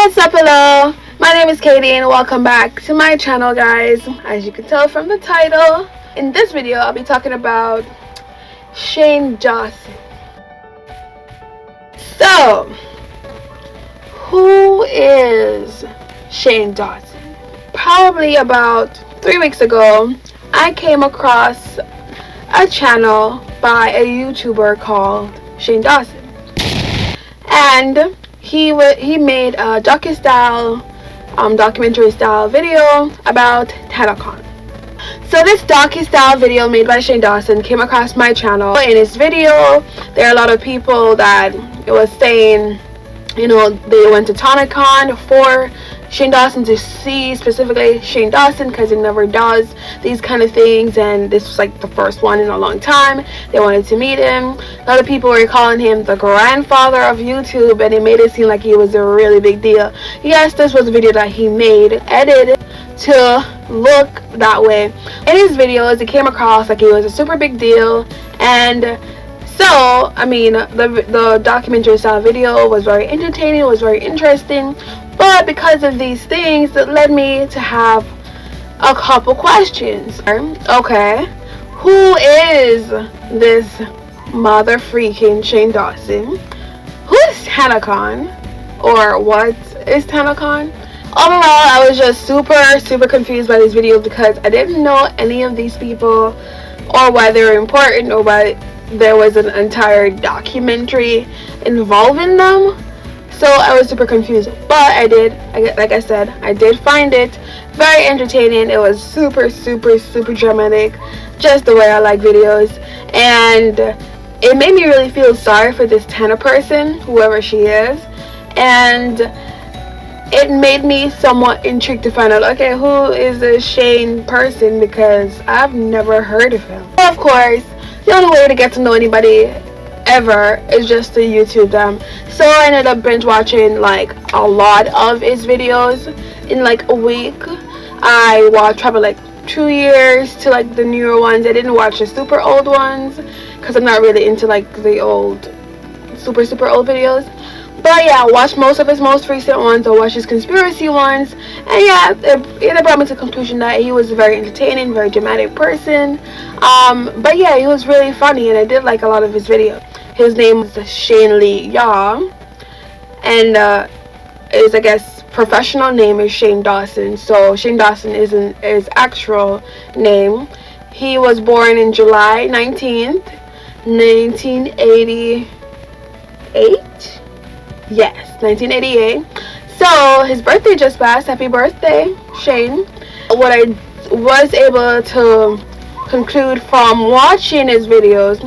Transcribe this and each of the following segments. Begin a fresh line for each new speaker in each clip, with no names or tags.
What's up, hello, my name is Katie and welcome back to my channel, guys. As you can tell from the title, in this video I'll be talking about Shane Dawson. So, who is Shane Dawson? Probably about 3 weeks ago I came across a channel by a YouTuber called Shane Dawson, and he made a documentary style video about TanaCon. So this docu-style video made by Shane Dawson came across my channel. In his video, there are a lot of people that was saying, you know, they went to TanaCon for Shane Dawson to see specifically Shane Dawson, because he never does these kind of things, and this was like the first one in a long time. They wanted to meet him. A lot of people were calling him the grandfather of YouTube, and it made it seem like he was a really big deal. Yes, this was a video that he made, edited to look that way. In his videos, it came across like he was a super big deal, and so, I mean, the documentary style video was very entertaining, it was very interesting, but because of these things, that led me to have a couple questions. Okay, who is this mother freaking Shane Dawson? Who is TanaCon? Or what is TanaCon? Overall, I was just super confused by these videos because I didn't know any of these people, or why they were important, or why there was an entire documentary involving them. So I was super confused, but like I said, I did find it very entertaining. It was super dramatic, just the way I like videos, and it made me really feel sorry for this Tana person, whoever she is, and it made me somewhat intrigued to find out, okay, who is this Shane person, because I've never heard of him. Of course, the only way to get to know anybody ever is just to YouTube them. So I ended up binge watching like a lot of his videos in like a week. I watched probably like 2 years to like the newer ones. I didn't watch the super old ones because I'm not really into like the old super old videos. But yeah, I watched most of his most recent ones. I watched his conspiracy ones, and yeah, it brought me to the conclusion that he was a very entertaining, very dramatic person. But yeah, he was really funny, and I did like a lot of his videos. His name is Shane Lee Yaw, and his, I guess, professional name is Shane Dawson. So Shane Dawson isn't his actual name. He was born in July 19th, 1988. Yes, 1988. So his birthday just passed. Happy birthday, Shane. What I was able to conclude from watching his videos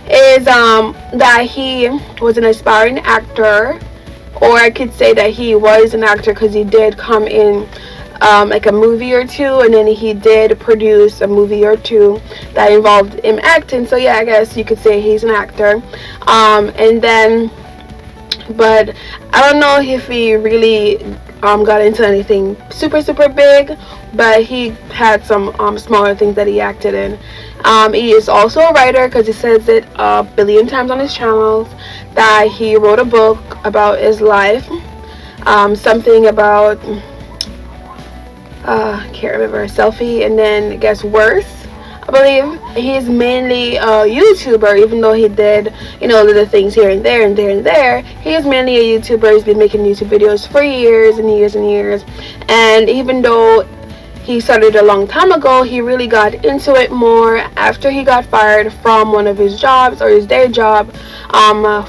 is that he was an aspiring actor, or I could say that he was an actor because he did come in like a movie or two, and then he did produce a movie or two that involved him acting. So yeah, I guess you could say he's an actor. And then, but I don't know if he really got into anything super big, but he had some smaller things that he acted in. He is also a writer, because he says it a billion times on his channels that he wrote a book about his life, something about can't remember, selfie, and then I guess worse, I believe. He's mainly a YouTuber, even though he did, you know, little things here and there and there and there. He is mainly a YouTuber. He's been making YouTube videos for years and years and years, and even though he started a long time ago, he really got into it more after he got fired from one of his jobs, or his day job,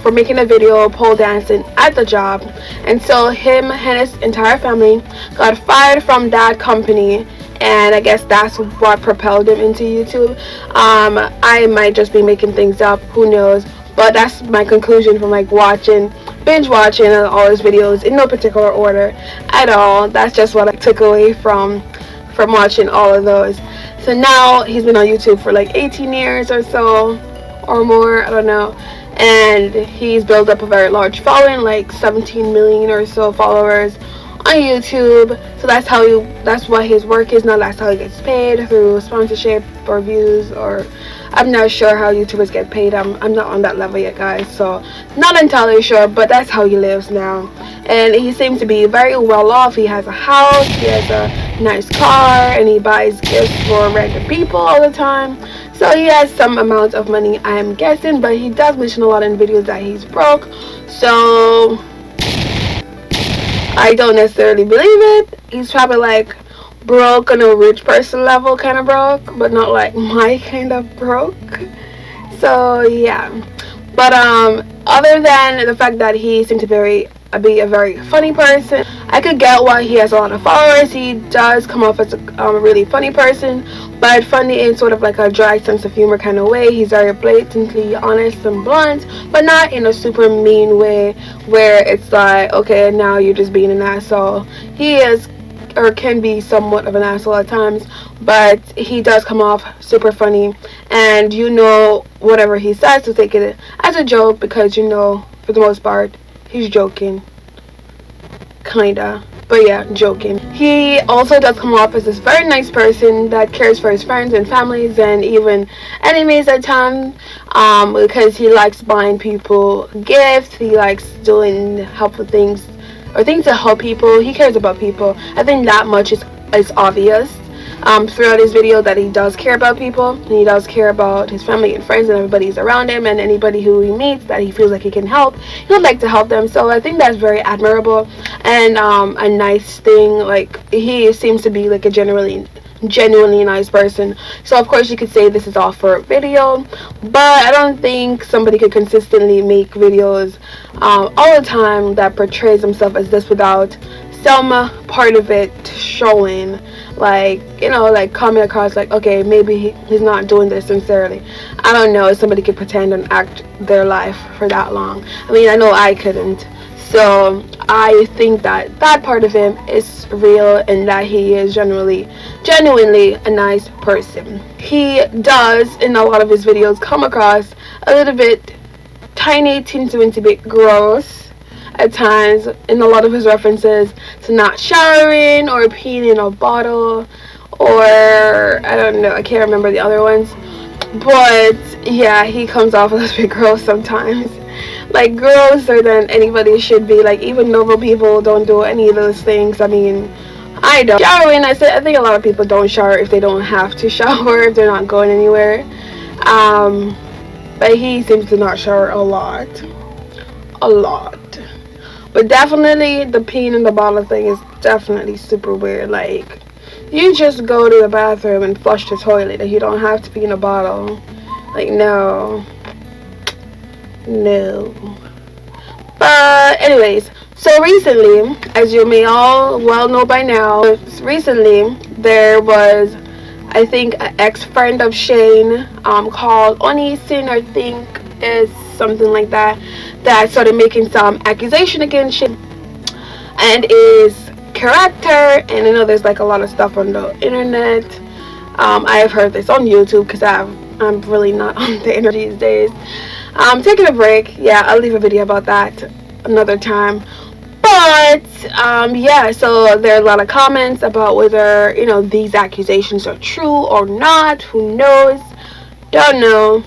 for making a video pole dancing at the job. And so him and his entire family got fired from that company, and I guess that's what propelled him into YouTube. I might just be making things up, who knows, but that's my conclusion from like binge watching all his videos in no particular order at all. That's just what I took away from watching all of those. So now he's been on YouTube for like 18 years or so, or more, I don't know, and he's built up a very large following, like 17 million or so followers on YouTube. So that's what his work is now. That's how he gets paid, through sponsorship or views, or I'm not sure how YouTubers get paid. I'm not on that level yet, guys, so not entirely sure, but that's how he lives now. And he seems to be very well off. He has a house, he has a nice car, and he buys gifts for random people all the time. So he has some amount of money, I am guessing, but he does mention a lot in videos that he's broke. So I don't necessarily believe it. He's probably like broke on a rich person level kind of broke, but not like my kind of broke. So yeah, but other than the fact that he seemed to be a very funny person, I could get why he has a lot of followers. He does come off as a really funny person, but funny in sort of like a dry sense of humor kind of way. He's very blatantly honest and blunt, but not in a super mean way where it's like, okay, now you're just being an asshole. He is, or can be, somewhat of an asshole at times, but he does come off super funny, and you know whatever he says to take it as a joke, because you know for the most part he's joking, kinda, but yeah, joking. He also does come off as this very nice person that cares for his friends and families and even enemies at times, because he likes buying people gifts, he likes doing helpful things or things to help people. He cares about people. I think that much is obvious throughout his video, that he does care about people, and he does care about his family and friends and everybody who's around him, and anybody who he meets that he feels like he can help, he would like to help them. So I think that's very admirable and a nice thing. Like, he seems to be like a genuinely nice person. So of course you could say this is all for video, but I don't think somebody could consistently make videos all the time that portrays himself as this without some part of it showing, like, you know, like coming across like, okay, maybe he's not doing this sincerely. I don't know if somebody could pretend and act their life for that long. I mean, I know I couldn't. So I think that that part of him is real, and that he is genuinely a nice person. He does, in a lot of his videos, come across a little bit tiny, teensy bit gross at times in a lot of his references to not showering or peeing in a bottle, or I don't know, I can't remember the other ones, but yeah, he comes off a little bit gross sometimes, like grosser than anybody should be. Like, even normal people don't do any of those things. I mean, I don't. Showering, I think a lot of people don't shower if they don't have to shower, if they're not going anywhere, but he seems to not shower a lot. But definitely the peeing in the bottle thing is definitely super weird. Like, you just go to the bathroom and flush the toilet, and you don't have to pee in a bottle. Like, no. But anyways, so recently, as you may all well know by now, recently there was, I think, an ex-friend of Shane called Onision, I think is something like that, that started making some accusation against Shane and his character. And I know there's like a lot of stuff on the internet. I have heard this on YouTube because I'm really not on the internet these days. Taking a break. Yeah, I'll leave a video about that another time. But yeah, so there are a lot of comments about whether, you know, these accusations are true or not. Who knows? Don't know.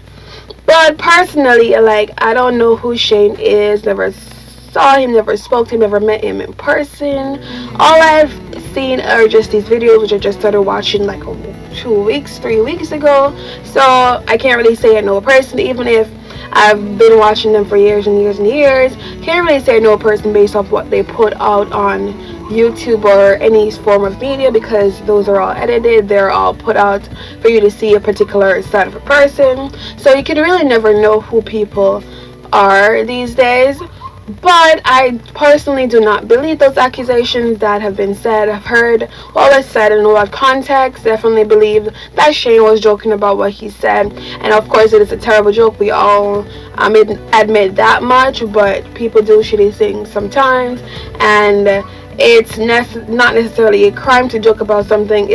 But personally, like, I don't know who Shane is. Never saw him, never spoke to him, never met him in person. All I've seen are just these videos, which I just started watching like 3 weeks ago. So I can't really say I know a person, even if I've been watching them for years and years and years. Can't really say I know a person based off what they put out on YouTube or any form of media, because those are all edited. They're all put out for you to see a particular side of a person. So you can really never know who people are these days. But I personally do not believe those accusations that have been said. I've heard what was said in a lot of context. Definitely believe that Shane was joking about what he said. And of course it is a terrible joke. We all admit that much. But people do shitty things sometimes. And it's not necessarily a crime to joke about something.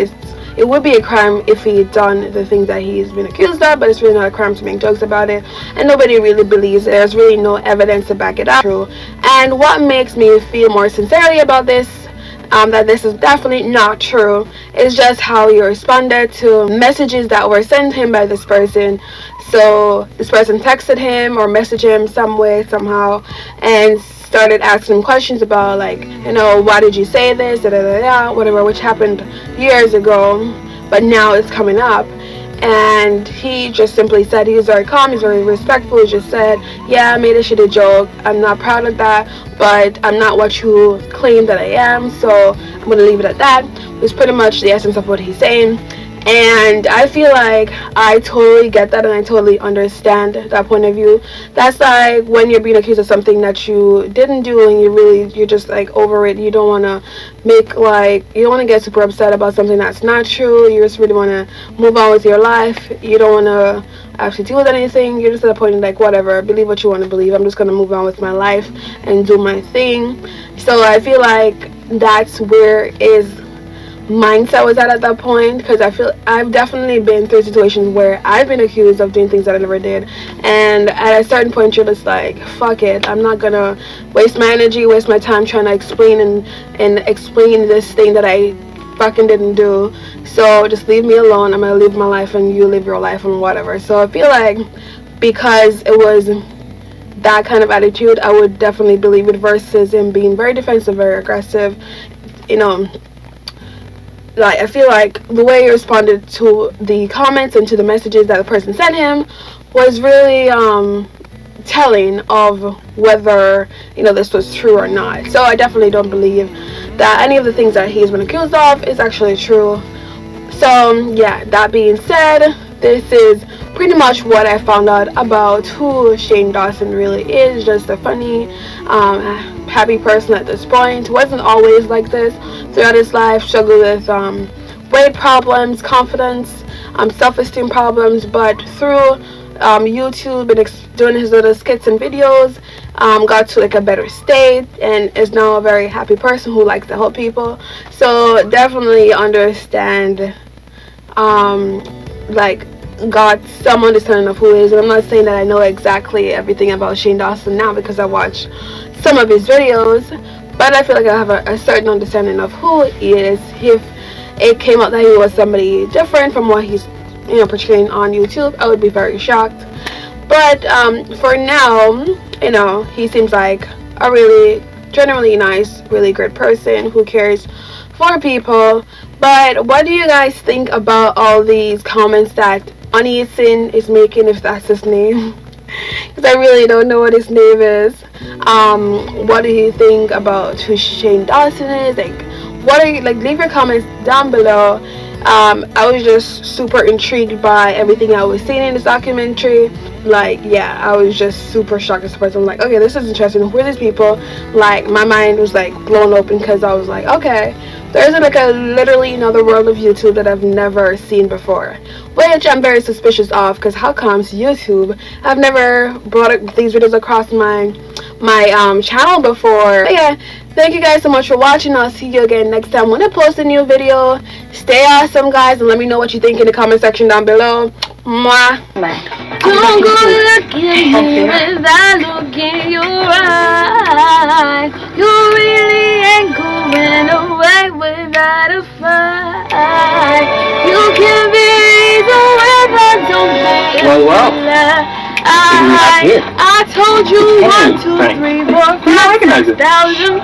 It would be a crime if he had done the things that he's been accused of, but it's really not a crime to make jokes about it, and nobody really believes it. There's really no evidence to back it up. And what makes me feel more sincerely about this that this is definitely not true. It's just how he responded to messages that were sent him by this person. So this person texted him or messaged him some way, somehow, and started asking him questions about, like, why did you say this, da da da da, whatever, which happened years ago, but now it's coming up. And he just simply said he was very calm, he's very respectful. He just said, yeah, I made a shitty joke, I'm not proud of that, but I'm not what you claim that I am, so I'm gonna leave it at that. It's pretty much the essence of what he's saying. And I feel like I totally get that, and I totally understand that point of view. That's like when you're being accused of something that you didn't do, and you're just like over it. You don't want to you don't want to get super upset about something that's not true. You just really want to move on with your life. You don't want to actually deal with anything. You're just at a point like, whatever, believe what you want to believe. I'm just going to move on with my life and do my thing. So I feel like that's where mindset was at that point, because I've definitely been through situations where I've been accused of doing things that I never did, and at a certain point you're just like, fuck it, I'm not gonna waste my energy, waste my time trying to explain and explain this thing that I fucking didn't do. So just leave me alone. I'm gonna live my life and you live your life and whatever. So I feel like because it was that kind of attitude, I would definitely believe it, versus him being very defensive, very aggressive. Like, I feel like the way he responded to the comments and to the messages that the person sent him was really telling of whether this was true or not. So I definitely don't believe that any of the things that he's been accused of is actually true. So yeah, that being said, this is pretty much what I found out about who Shane Dawson really is. Just a funny, happy person at this point. Wasn't always like this. Throughout his life, struggled with weight problems, confidence, self-esteem problems, but through YouTube and doing his little skits and videos, got to like a better state, and is now a very happy person who likes to help people. So definitely understand, got some understanding of who he is. And I'm not saying that I know exactly everything about Shane Dawson now, because I watched some of his videos, but I feel like I have a certain understanding of who he is. If it came out that he was somebody different from what he's portraying on YouTube, I would be very shocked. But for now, he seems like a really generally nice, really great person who cares for people. But what do you guys think about all these comments that Onision is making, if that's his name? Because I really don't know what his name is. What do you think about who Shane Dawson is? Leave your comments down below. I was just super intrigued by everything I was seeing in this documentary. I was just super shocked as a person. I'm like, okay, this is interesting. Who are these people? Like, my mind was like blown open, because I was like, okay, there's like literally another world of YouTube that I've never seen before, which I'm very suspicious of, because how comes YouTube? I've never brought these videos across my channel before. But yeah, thank you guys so much for watching. I'll see you again next time when I post a new video. Stay awesome, guys, and let me know what you think in the comment section down below. Mwah. Don't go looking at me without looking your eyes. You really ain't going away without a fight. You can be the way, but don't make it. I told you 1, 2, 3, 4, 5, 6,000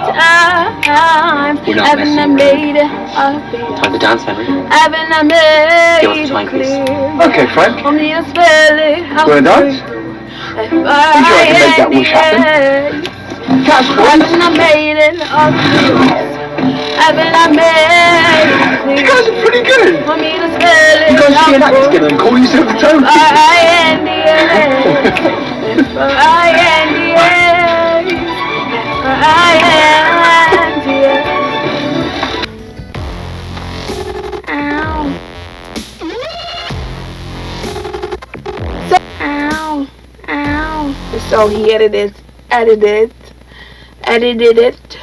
times. Haven't I made it obvious?
Time to dance, Henry.
Haven't I made it clear?
Okay, Frank.
For me to spell it out.
You wanna dance?
If
Would you like to make that wish happen?
Haven't I made it obvious? Haven't I made it clear?
You guys are pretty good.
For me to spell it
You guys should be an
out.
act together and call yourself a tone.
So he edited it